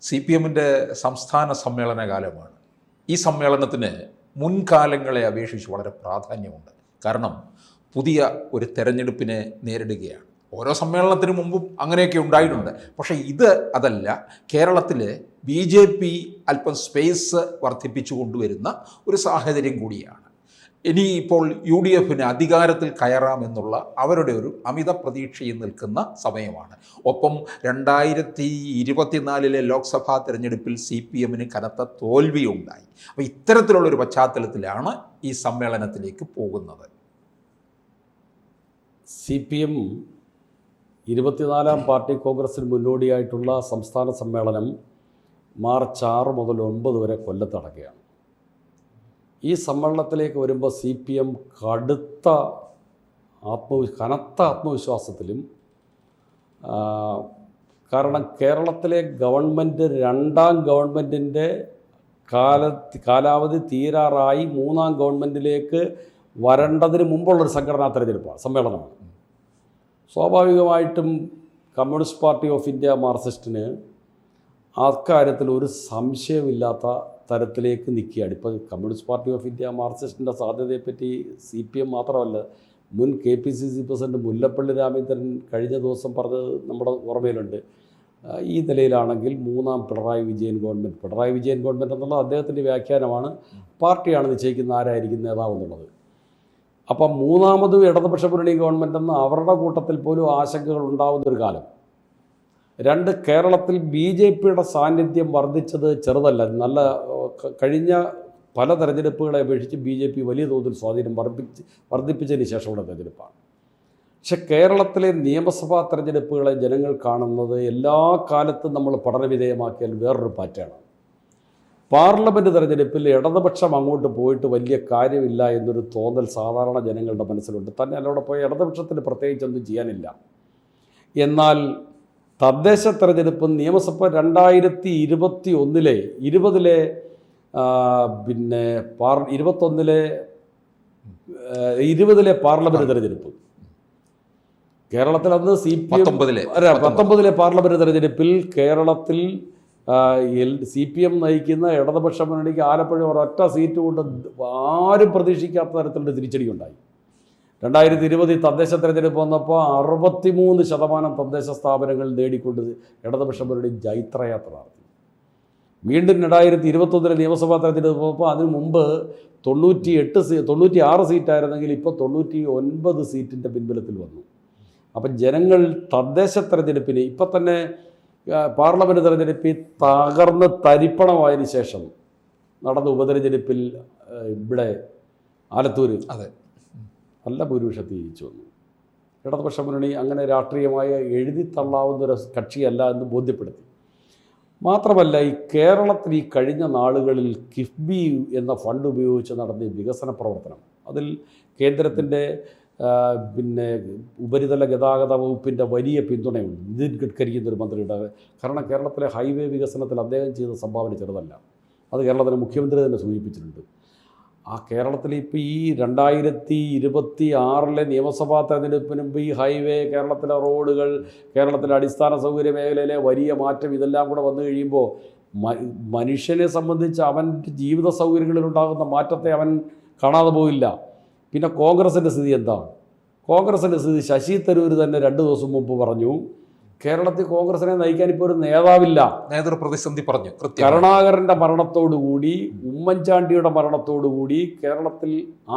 CPM-ൻ്റെ സംസ്ഥാന സമ്മേളന കാലമാണ്. ഈ സമ്മേളനത്തിന് മുൻകാലങ്ങളെ അപേക്ഷിച്ച് വളരെ പ്രാധാന്യമുണ്ട്. കാരണം പുതിയ ഒരു തെരഞ്ഞെടുപ്പിനെ നേരിടുകയാണ്. ഓരോ സമ്മേളനത്തിന് മുമ്പും അങ്ങനെയൊക്കെ ഉണ്ടായിട്ടുണ്ട്. പക്ഷേ ഇത് അതല്ല. കേരളത്തിൽ BJP അല്പം സ്പേസ് വർദ്ധിപ്പിച്ചു കൊണ്ടുവരുന്ന ഒരു സാഹചര്യം കൂടിയാണ്. ഇനിയിപ്പോൾ UDF-ന് അധികാരത്തിൽ കയറാമെന്നുള്ള അവരുടെ ഒരു അമിത പ്രതീക്ഷയിൽ നിൽക്കുന്ന സമയമാണ്. ഒപ്പം 2024 ലോക്സഭാ തെരഞ്ഞെടുപ്പിൽ CPM-ന് കനത്ത തോൽവിയുണ്ടായി. അപ്പോൾ ഇത്തരത്തിലുള്ളൊരു പശ്ചാത്തലത്തിലാണ് ഈ സമ്മേളനത്തിലേക്ക് പോകുന്നത്. CPM 24-ാം പാർട്ടി കോൺഗ്രസിന് മുന്നോടിയായിട്ടുള്ള സംസ്ഥാന സമ്മേളനം മാർച്ച് 6 മുതൽ 9 വരെ കൊല്ലത്ത് നടക്കുകയാണ്. ഈ സമ്മേളനത്തിലേക്ക് വരുമ്പോൾ CPM കനത്ത ആത്മവിശ്വാസത്തിലും, കാരണം കേരളത്തിലെ ഗവൺമെൻറ് രണ്ടാം ഗവൺമെൻറ്റിൻ്റെ കാലാവധി തീരാറായി 3-ാം ഗവൺമെൻറ്റിലേക്ക് വരേണ്ടതിന് മുമ്പുള്ളൊരു സംഘടനാ തെരഞ്ഞെടുപ്പാണ്, സമ്മേളനമാണ്. സ്വാഭാവികമായിട്ടും കമ്മ്യൂണിസ്റ്റ് പാർട്ടി ഓഫ് ഇന്ത്യ മാർക്സിസ്റ്റിന് അക്കാര്യത്തിൽ ഒരു സംശയമില്ലാത്ത തരത്തിലേക്ക് നിൽക്കുകയാണ്. ഇപ്പോൾ കമ്മ്യൂണിസ്റ്റ് പാർട്ടി ഓഫ് ഇന്ത്യ മാർക്സിസ്റ്റിൻ്റെ സാധ്യതയെപ്പറ്റി CPM മാത്രമല്ല, മുൻ KPCC പ്രസിഡന്റ് മുല്ലപ്പള്ളി രാമചന്ദ്രൻ കഴിഞ്ഞ ദിവസം പറഞ്ഞത് നമ്മുടെ ഓർമ്മയിലുണ്ട്. ഈ നിലയിലാണെങ്കിൽ 3-ാം പിണറായി വിജയൻ ഗവൺമെൻറ് എന്നുള്ളത് അദ്ദേഹത്തിൻ്റെ വ്യാഖ്യാനമാണ്. പാർട്ടിയാണ് നിശ്ചയിക്കുന്ന ആരായിരിക്കും നേതാവെന്നുള്ളത്. അപ്പം 3-മതും ഇടതുപക്ഷ മുന്നണി ഗവൺമെൻറ് എന്ന അവരുടെ കൂട്ടത്തിൽ പോലും ആശങ്കകൾ ഉണ്ടാകുന്നൊരു കാലം. 2, കേരളത്തിൽ BJP-യുടെ സാന്നിധ്യം വർദ്ധിച്ചത് ചെറുതല്ല. നല്ല കഴിഞ്ഞ പല തെരഞ്ഞെടുപ്പുകളെ അപേക്ഷിച്ച് BJP വലിയ തോതിൽ സ്വാധീനം വർദ്ധിപ്പിച്ചതിന് ശേഷമുള്ള തെരഞ്ഞെടുപ്പാണ്. പക്ഷെ കേരളത്തിലെ നിയമസഭാ തെരഞ്ഞെടുപ്പുകളെ ജനങ്ങൾ കാണുന്നത് എല്ലാ കാലത്തും നമ്മൾ പഠനവിധേയമാക്കിയാൽ വേറൊരു പാറ്റേണാണ്. പാർലമെൻറ്റ് തെരഞ്ഞെടുപ്പിൽ ഇടതുപക്ഷം അങ്ങോട്ട് പോയിട്ട് വലിയ കാര്യമില്ല എന്നൊരു തോന്നൽ സാധാരണ ജനങ്ങളുടെ മനസ്സിലുണ്ട്. തന്നെ അവിടെ പോയി ഇടതുപക്ഷത്തിന് പ്രത്യേകിച്ചൊന്നും ചെയ്യാനില്ല. എന്നാൽ തദ്ദേശ തെരഞ്ഞെടുപ്പ് നിയമസഭ 2020-ലെ 20-ലെ പാർലമെൻറ്റ് തെരഞ്ഞെടുപ്പ്, കേരളത്തിൽ അന്ന് CPM 19-ലെ പാർലമെൻറ്റ് തെരഞ്ഞെടുപ്പിൽ കേരളത്തിൽ CPM നയിക്കുന്ന ഇടതുപക്ഷ മുന്നണിക്ക് ആലപ്പുഴ ഒരൊറ്റ സീറ്റ് കൊണ്ട് ആരും പ്രതീക്ഷിക്കാത്ത തരത്തിലുള്ള തിരിച്ചടിയുണ്ടായി. 2020 തദ്ദേശ തെരഞ്ഞെടുപ്പ് വന്നപ്പോൾ 63% തദ്ദേശ സ്ഥാപനങ്ങൾ നേടിക്കൊണ്ട് ഇടതുപക്ഷ മുന്നണി ജൈത്രയാത്ര നടത്തി. വീണ്ടും 2021 നിയമസഭാ തെരഞ്ഞെടുപ്പ് വന്നപ്പോൾ അതിനു മുമ്പ് 96 സീറ്റായിരുന്നെങ്കിൽ ഇപ്പോൾ 99 സീറ്റിൻ്റെ പിൻബലത്തിൽ വന്നു. അപ്പം ജനങ്ങൾ തദ്ദേശ തെരഞ്ഞെടുപ്പിന് ഇപ്പം തന്നെ പാർലമെൻറ്റ് തെരഞ്ഞെടുപ്പിൽ തകർന്ന് തരിപ്പണമായതിനു ശേഷം നടന്ന ഉപതെരഞ്ഞെടുപ്പിൽ ഇവിടെ ആലത്തൂർ നല്ല ഭൂരിപക്ഷത്തിൽ ജയിച്ചു വന്നു. ഇടതുപക്ഷ മുന്നണി അങ്ങനെ രാഷ്ട്രീയമായ എഴുതിത്തള്ളാവുന്നൊരു കക്ഷിയല്ല എന്ന് ബോധ്യപ്പെടുത്തി. മാത്രമല്ല, ഈ കേരളത്തിൽ ഈ കഴിഞ്ഞ നാളുകളിൽ കിഫ്ബി എന്ന ഫണ്ട് ഉപയോഗിച്ച് നടത്തിയ വികസന പ്രവർത്തനം, അതിൽ കേന്ദ്രത്തിൻ്റെ ഉപരിതല ഗതാഗത വകുപ്പിൻ്റെ വലിയ പിന്തുണയുണ്ട്. നിതിൻ ഗഡ്കരി എന്നൊരു മന്ത്രിയുടെ. കാരണം കേരളത്തിലെ ഹൈവേ വികസനത്തിൽ അദ്ദേഹം ചെയ്ത സംഭാവന ചെറുതല്ല. അത് കേരളത്തിലെ മുഖ്യമന്ത്രി തന്നെ സൂചിപ്പിച്ചിട്ടുണ്ട്. ആ കേരളത്തിൽ ഇപ്പോൾ ഈ 2026 നിയമസഭാ തെരഞ്ഞെടുപ്പിന് മുമ്പ് ഈ ഹൈവേ, കേരളത്തിലെ റോഡുകൾ, കേരളത്തിലെ അടിസ്ഥാന സൗകര്യ മേഖലയിലെ വലിയ മാറ്റം ഇതെല്ലാം കൂടെ വന്നു കഴിയുമ്പോൾ മനുഷ്യനെ സംബന്ധിച്ച് അവൻ്റെ ജീവിത സൗകര്യങ്ങളിലുണ്ടാകുന്ന മാറ്റത്തെ അവൻ കാണാതെ പോയില്ല. പിന്നെ കോൺഗ്രസിൻ്റെ സ്ഥിതി എന്താണ്? കോൺഗ്രസിൻ്റെ സ്ഥിതി ശശി തരൂർ തന്നെ 2 ദിവസം മുമ്പ് പറഞ്ഞു, കേരളത്തിൽ കോൺഗ്രസിനെ നയിക്കാൻ ഇപ്പോൾ ഒരു നേതാവില്ല. നേതൃപ്രതിസന്ധി പറഞ്ഞു. കരുണാകരൻ്റെ മരണത്തോടുകൂടി, ഉമ്മൻചാണ്ടിയുടെ മരണത്തോടുകൂടി കേരളത്തിൽ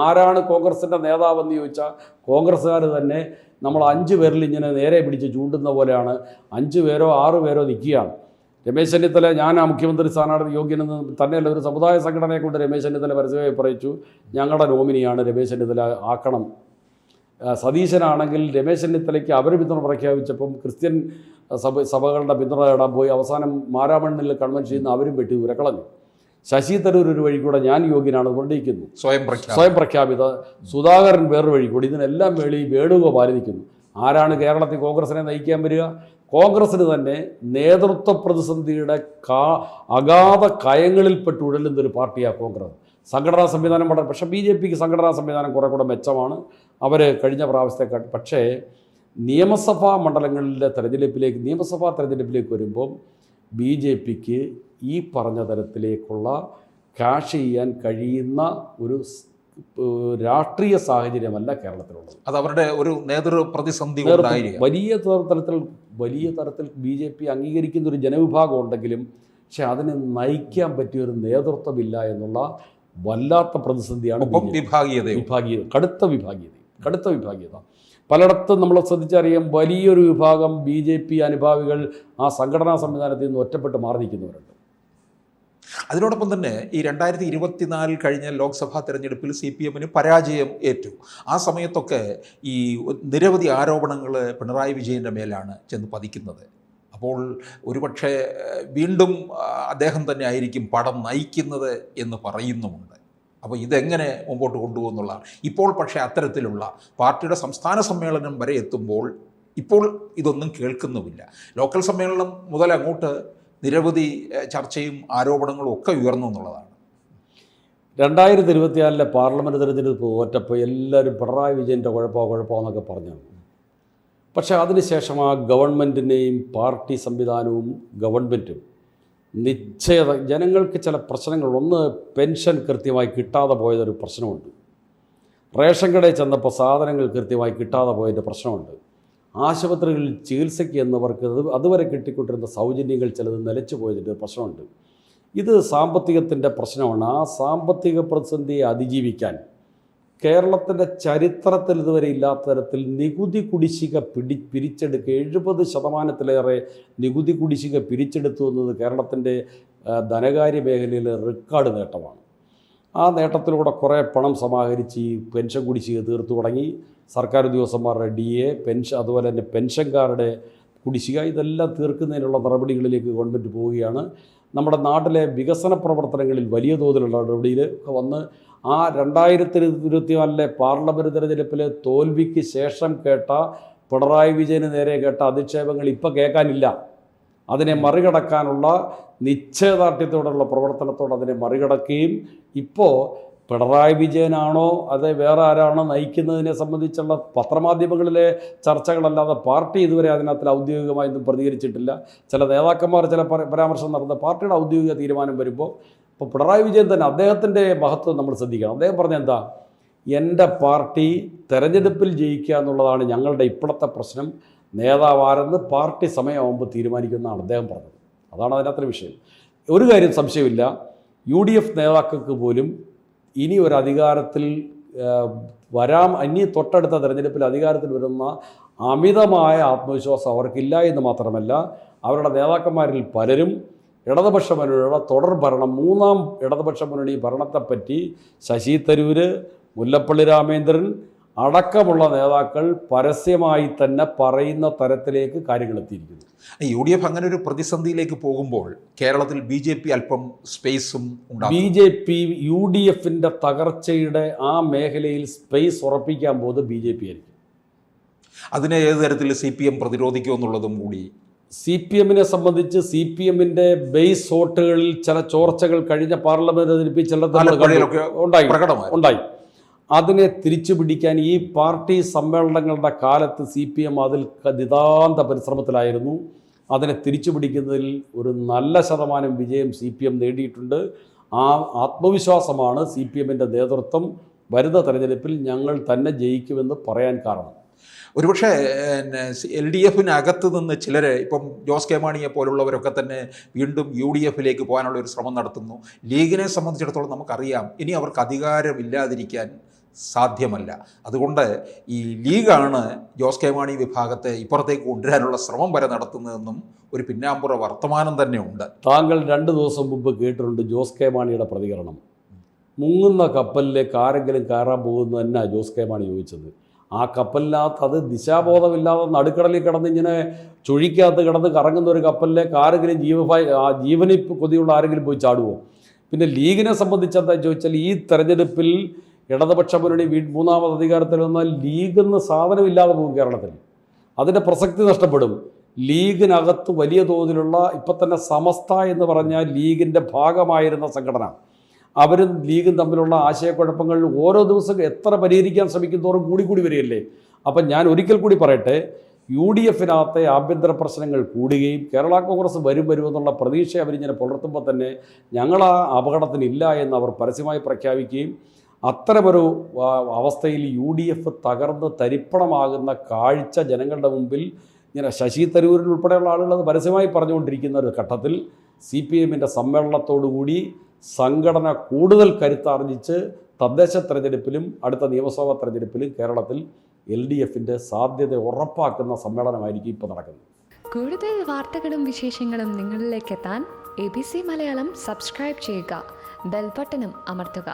ആരാണ് കോൺഗ്രസിൻ്റെ നേതാവെന്ന് ചോദിച്ചാൽ കോൺഗ്രസ്സുകാർ തന്നെ നമ്മൾ 5 പേരിൽ ഇങ്ങനെ നേരെ പിടിച്ച് ചൂണ്ടുന്ന പോലെയാണ്. 5 പേരോ 6 പേരോ നിൽക്കുകയാണ്. രമേശ് ചെന്നിത്തല ഞാൻ ആ മുഖ്യമന്ത്രി സ്ഥാനാർത്ഥി യോഗ്യനെന്ന് തന്നെയല്ല, ഒരു സമുദായ സംഘടനയെ കൊണ്ട് രമേശ് ചെന്നിത്തല പരസ്യമായി പറയിച്ചു, ഞങ്ങളുടെ നോമിനിയാണ് രമേശ് ചെന്നിത്തല ആക്കണം. സതീശനാണെങ്കിൽ രമേശ് ചെന്നിത്തലയ്ക്ക് അവർ പിന്തുണ പ്രഖ്യാപിച്ചപ്പം ക്രിസ്ത്യൻ സഭകളുടെ പിന്തുണ നേടാൻ പോയി. അവസാനം മാരാമണ്ണിൽ കൺവെൻഷൻ ചെയ്യുന്ന അവരും വെട്ടി ഉരക്കളഞ്ഞു. ശശി തരൂർ ഒരു വഴി കൂടെ ഞാൻ യോഗ്യനാണ് കൊണ്ടിരിക്കുന്നു, സ്വയം പ്രഖ്യാപിത. സുധാകരൻ വേറൊരു വഴി കൂടി. ഇതിനെല്ലാം വേളി വേണുഗോപാൽ നിൽക്കുന്നു. ആരാണ് കേരളത്തിൽ കോൺഗ്രസിനെ നയിക്കാൻ വരിക? കോൺഗ്രസ്സിന് തന്നെ നേതൃത്വ പ്രതിസന്ധിയുടെ അഗാധ കയങ്ങളിൽപ്പെട്ട് ഉഴലുന്നൊരു പാർട്ടിയാണ് കോൺഗ്രസ്. സംഘടനാ സംവിധാനം വളരെ, പക്ഷേ BJPക്ക് സംഘടനാ സംവിധാനം കുറെ കൂടെ മെച്ചമാണ്. അവർ കഴിഞ്ഞ പ്രാവശ്യത്തെ. പക്ഷേ നിയമസഭാ മണ്ഡലങ്ങളിലെ നിയമസഭാ തെരഞ്ഞെടുപ്പിലേക്ക് വരുമ്പം BJPക്ക് ഈ പറഞ്ഞ തരത്തിലേക്കുള്ള ക്യാഷ് ചെയ്യാൻ കഴിയുന്ന ഒരു രാഷ്ട്രീയ സാഹചര്യമല്ല കേരളത്തിലുള്ളത്. അത് അവരുടെ ഒരു നേതൃ പ്രതിസന്ധി വലിയ തരത്തിൽ BJP അംഗീകരിക്കുന്ന ഒരു ജനവിഭാഗം ഉണ്ടെങ്കിലും പക്ഷെ അതിനെ നയിക്കാൻ പറ്റിയ ഒരു നേതൃത്വമില്ല എന്നുള്ള വല്ലാത്ത പ്രതിസന്ധിയാണ്. കടുത്ത വിഭാഗീയത പലയിടത്തും നമ്മൾ ശ്രദ്ധിച്ചറിയാം. വലിയൊരു വിഭാഗം BJP അനുഭാവികൾ ആ സംഘടനാ സംവിധാനത്തിൽ നിന്ന് ഒറ്റപ്പെട്ട് മാറി നിൽക്കുന്നവരുണ്ട്. അതിനോടൊപ്പം തന്നെ ഈ 2024 കഴിഞ്ഞ ലോക്സഭാ തെരഞ്ഞെടുപ്പിൽ CPM പരാജയം ഏറ്റു. ആ സമയത്തൊക്കെ ഈ നിരവധി ആരോപണങ്ങൾ പിണറായി വിജയൻ്റെ മേലാണ് ചെന്ന് പതിക്കുന്നത്. അപ്പോൾ ഒരുപക്ഷെ വീണ്ടും അദ്ദേഹം തന്നെ ആയിരിക്കും പടം നയിക്കുന്നത് എന്ന് പറയുന്നുമുണ്ട്. അപ്പോൾ ഇതെങ്ങനെ മുമ്പോട്ട് കൊണ്ടുപോകുന്നുള്ളതാണ്. ഇപ്പോൾ പക്ഷേ അത്തരത്തിലുള്ള പാർട്ടിയുടെ സംസ്ഥാന സമ്മേളനം വരെ എത്തുമ്പോൾ ഇപ്പോൾ ഇതൊന്നും കേൾക്കുന്നുമില്ല. ലോക്കൽ സമ്മേളനം മുതൽ അങ്ങോട്ട് നിരവധി ചർച്ചയും ആരോപണങ്ങളും ഒക്കെ ഉയർന്നു എന്നുള്ളതാണ്. 2024 പാർലമെൻറ്റ് തെരഞ്ഞെടുപ്പ് തോറ്റപ്പോൾ എല്ലാവരും പിണറായി വിജയൻ്റെ കുഴപ്പമെന്നൊക്കെ പറഞ്ഞു. പക്ഷേ അതിനുശേഷം ആ ഗവൺമെൻറ്റിനെയും പാർട്ടി സംവിധാനവും ഗവൺമെൻറ്റും ജനങ്ങൾക്ക് ചില പ്രശ്നങ്ങൾ, ഒന്ന് പെൻഷൻ കൃത്യമായി കിട്ടാതെ പോയതൊരു പ്രശ്നമുണ്ട്. റേഷൻ കടയിൽ ചെന്നപ്പോൾ സാധനങ്ങൾ കൃത്യമായി കിട്ടാതെ പോയതിൻ്റെ പ്രശ്നമുണ്ട്. ആശുപത്രികളിൽ ചികിത്സയ്ക്ക് എന്നവർക്ക് അതുവരെ കിട്ടിക്കൊണ്ടിരുന്ന സൗജന്യങ്ങൾ ചിലത് നിലച്ചു പോയതിൻ്റെ പ്രശ്നമുണ്ട്. ഇത് സാമ്പത്തികത്തിൻ്റെ പ്രശ്നമാണ്. ആ സാമ്പത്തിക പ്രതിസന്ധിയെ അതിജീവിക്കാൻ കേരളത്തിൻ്റെ ചരിത്രത്തിൽ ഇതുവരെ ഇല്ലാത്ത തരത്തിൽ നികുതി കുടിശ്ശിക പിരിച്ചെടുക്കുക 70% നികുതി കുടിശ്ശിക പിരിച്ചെടുത്തു എന്നത് കേരളത്തിൻ്റെ ധനകാര്യ മേഖലയിലെ റെക്കോർഡ് നേട്ടമാണ്. ആ നേട്ടത്തിലൂടെ കുറേ പണം സമാഹരിച്ച് ഈ പെൻഷൻ കുടിശ്ശിക തീർത്തു തുടങ്ങി. സർക്കാർ ഉദ്യോഗസ്ഥന്മാരുടെ DA പെൻഷൻ, അതുപോലെ തന്നെ പെൻഷൻകാരുടെ കുടിശ്ശിക, ഇതെല്ലാം തീർക്കുന്നതിനുള്ള നടപടികളിലേക്ക് ഗവൺമെൻറ് പോവുകയാണ്. നമ്മുടെ നാട്ടിലെ വികസന പ്രവർത്തനങ്ങളിൽ വലിയ തോതിലുള്ള നടപടിയിൽ വന്ന് ആ 2024 പാർലമെൻറ്റ് തെരഞ്ഞെടുപ്പിലെ തോൽവിക്ക് ശേഷം കേട്ട പിണറായി വിജയന് നേരെ കേട്ട അധിക്ഷേപങ്ങൾ ഇപ്പോൾ കേൾക്കാനില്ല. അതിനെ മറികടക്കാനുള്ള നിശ്ചയദാർഢ്യത്തോടുള്ള പ്രവർത്തനത്തോടെ അതിനെ മറികടക്കുകയും ഇപ്പോൾ പിണറായി വിജയനാണോ അതേ വേറെ ആരാണോ നയിക്കുന്നതിനെ സംബന്ധിച്ചുള്ള പത്രമാധ്യമങ്ങളിലെ ചർച്ചകളല്ലാതെ പാർട്ടി ഇതുവരെ അതിനകത്ത് ഔദ്യോഗികമായൊന്നും പ്രതികരിച്ചിട്ടില്ല. ചില നേതാക്കന്മാർ ചില പരാമർശം നടന്ന പാർട്ടിയുടെ ഔദ്യോഗിക തീരുമാനം വരുമ്പോൾ ഇപ്പോൾ പിണറായി വിജയൻ തന്നെ അദ്ദേഹത്തിൻ്റെ മഹത്വം നമ്മൾ ശ്രദ്ധിക്കണം. അദ്ദേഹം പറഞ്ഞ എന്താ, എൻ്റെ പാർട്ടി തെരഞ്ഞെടുപ്പിൽ ജയിക്കുക എന്നുള്ളതാണ് ഞങ്ങളുടെ ഇപ്പോഴത്തെ പ്രശ്നം, നേതാവാരെന്ന് പാർട്ടി സമയമാകുമ്പോൾ തീരുമാനിക്കുന്നതാണ് അദ്ദേഹം പറഞ്ഞത്. അതാണ് അതിനകത്തൊരു വിഷയം. ഒരു കാര്യം സംശയമില്ല, UDF നേതാക്കൾക്ക് പോലും ഇനി ഒരു അധികാരത്തിൽ ഇനി തൊട്ടടുത്ത തെരഞ്ഞെടുപ്പിൽ അധികാരത്തിൽ വരുന്ന അമിതമായ ആത്മവിശ്വാസം അവർക്കില്ല എന്ന് മാത്രമല്ല, അവരുടെ നേതാക്കന്മാരിൽ പലരും ഇടതുപക്ഷ മുന്നണിയുടെ തുടർ ഭരണം, മൂന്നാം ഇടതുപക്ഷ മുന്നണി ഭരണത്തെപ്പറ്റി ശശി തരൂർ, മുല്ലപ്പള്ളി രാമചന്ദ്രൻ അടക്കമുള്ള നേതാക്കൾ പരസ്യമായി തന്നെ പറയുന്ന തരത്തിലേക്ക് കാര്യങ്ങൾ എത്തിയിരിക്കുന്നു. UDF അങ്ങനെ ഒരു പ്രതിസന്ധിയിലേക്ക് പോകുമ്പോൾ കേരളത്തിൽ BJP അല്പം സ്പേസും ഉണ്ടാകും. BJP UDFിൻ്റെ തകർച്ചയുടെ ആ മേഖലയിൽ സ്പേസ് ഉറപ്പിക്കാൻ പോകുന്നത് BJP ആയിരിക്കും. അതിനെ ഏത് തരത്തിൽ CPM പ്രതിരോധിക്കുമെന്നുള്ളതും കൂടി. CPMനെ സംബന്ധിച്ച് CPMൻ്റെ ബേസ് വോട്ടുകളിൽ ചില ചോർച്ചകൾ കഴിഞ്ഞ പാർലമെന്റ് ഉണ്ടായി. അതിനെ തിരിച്ചു പിടിക്കാൻ ഈ പാർട്ടി സമ്മേളനങ്ങളുടെ കാലത്ത് CPM അതിൽ നിതാന്ത പരിശ്രമത്തിലായിരുന്നു. അതിനെ തിരിച്ചു പിടിക്കുന്നതിൽ ഒരു നല്ല ശതമാനം വിജയം CPM നേടിയിട്ടുണ്ട്. ആ ആത്മവിശ്വാസമാണ് CPMൻ്റെ നേതൃത്വം വരുന്ന തെരഞ്ഞെടുപ്പിൽ ഞങ്ങൾ തന്നെ ജയിക്കുമെന്ന് പറയാൻ കാരണം. ഒരുപക്ഷെ LDFിനകത്ത് നിന്ന് ചിലരെ, ഇപ്പം ജോസ് കെ മാണിയെ പോലുള്ളവരൊക്കെ തന്നെ വീണ്ടും UDFിലേക്ക് പോകാനുള്ള ഒരു ശ്രമം നടത്തുന്നു. ലീഗിനെ സംബന്ധിച്ചിടത്തോളം നമുക്കറിയാം ഇനി അവർക്ക് അധികാരമില്ലാതിരിക്കാൻ സാധ്യമല്ല. അതുകൊണ്ട് ഈ ലീഗാണ് ജോസ് കെ മാണി വിഭാഗത്തെ ഇപ്പുറത്തേക്ക് കൊണ്ടുവരാനുള്ള ശ്രമം വരെ നടത്തുന്നതെന്നും ഒരു പിന്നാമ്പുറ വർത്തമാനം തന്നെ ഉണ്ട്. താങ്കൾ 2 ദിവസം മുമ്പ് കേട്ടിട്ടുണ്ട് ജോസ് കെ മാണിയുടെ പ്രതികരണം. മുങ്ങുന്ന കപ്പലിലേക്ക് ആരെങ്കിലും കയറാൻ പോകുന്നത് തന്നെ ജോസ് കെ മാണി ചോദിച്ചത്. ആ കപ്പലിനകത്ത് അത് ദിശാബോധമില്ലാതെ നടുക്കടലിൽ കിടന്ന് ഇങ്ങനെ ചുഴിക്കകത്ത് കിടന്ന് കറങ്ങുന്ന ഒരു കപ്പലിലേക്ക് ആരെങ്കിലും ജീവനിൽ കൊതിയുള്ള ആരെങ്കിലും പോയി ചാടുമോ? പിന്നെ ലീഗിനെ സംബന്ധിച്ച് എന്താ ചോദിച്ചാൽ, ഈ തെരഞ്ഞെടുപ്പിൽ ഇടതുപക്ഷ മുന്നണി മൂന്നാമത് അധികാരത്തിൽ വന്നാൽ ലീഗെന്ന് സാധനമില്ലാതെ പോകും കേരളത്തിൽ. അതിൻ്റെ പ്രസക്തി നഷ്ടപ്പെടും. ലീഗിനകത്ത് വലിയ തോതിലുള്ള ഇപ്പം തന്നെ സമസ്ത എന്ന് പറഞ്ഞാൽ ലീഗിൻ്റെ ഭാഗമായിരുന്ന സംഘടന, അവരും ലീഗും തമ്മിലുള്ള ആശയക്കുഴപ്പങ്ങൾ ഓരോ ദിവസം എത്ര പരിഹരിക്കാൻ ശ്രമിക്കുന്നതോറും കൂടി വരികയല്ലേ. അപ്പം ഞാൻ ഒരിക്കൽ കൂടി പറയട്ടെ, UDF-നകത്തെ ആഭ്യന്തര പ്രശ്നങ്ങൾ കൂടുകയും കേരള കോൺഗ്രസ് വരുമെന്നുള്ള പ്രതീക്ഷ അവരിങ്ങനെ പുലർത്തുമ്പോൾ തന്നെ ഞങ്ങൾ ആ അപകടത്തിനില്ല എന്ന് അവർ പരസ്യമായി പ്രഖ്യാപിക്കുകയും അത്തരമൊരു അവസ്ഥയിൽ UDF തകർന്ന് തരിപ്പണമാകുന്ന കാഴ്ച ജനങ്ങളുടെ മുമ്പിൽ ഇങ്ങനെ ശശി തരൂരിൽ ഉൾപ്പെടെയുള്ള ആളുകൾ അത് പരസ്യമായി പറഞ്ഞുകൊണ്ടിരിക്കുന്ന ഒരു ഘട്ടത്തിൽ CPM-ൻ്റെ സമ്മേളനത്തോടുകൂടി സംഘടന കൂടുതൽ കരുത്താർജിച്ച് തദ്ദേശ തെരഞ്ഞെടുപ്പിലും അടുത്ത നിയമസഭാ തെരഞ്ഞെടുപ്പിലും കേരളത്തിൽ LDF-ൻ്റെ സാധ്യത ഉറപ്പാക്കുന്ന സമ്മേളനമായിരിക്കും ഇപ്പോൾ നടക്കുന്നത്. കൂടുതൽ വാർത്തകളും വിശേഷങ്ങളും നിങ്ങളിലേക്ക് എത്താൻ ABC മലയാളം സബ്സ്ക്രൈബ് ചെയ്യുക, ബെൽ ബട്ടണും അമർത്തുക.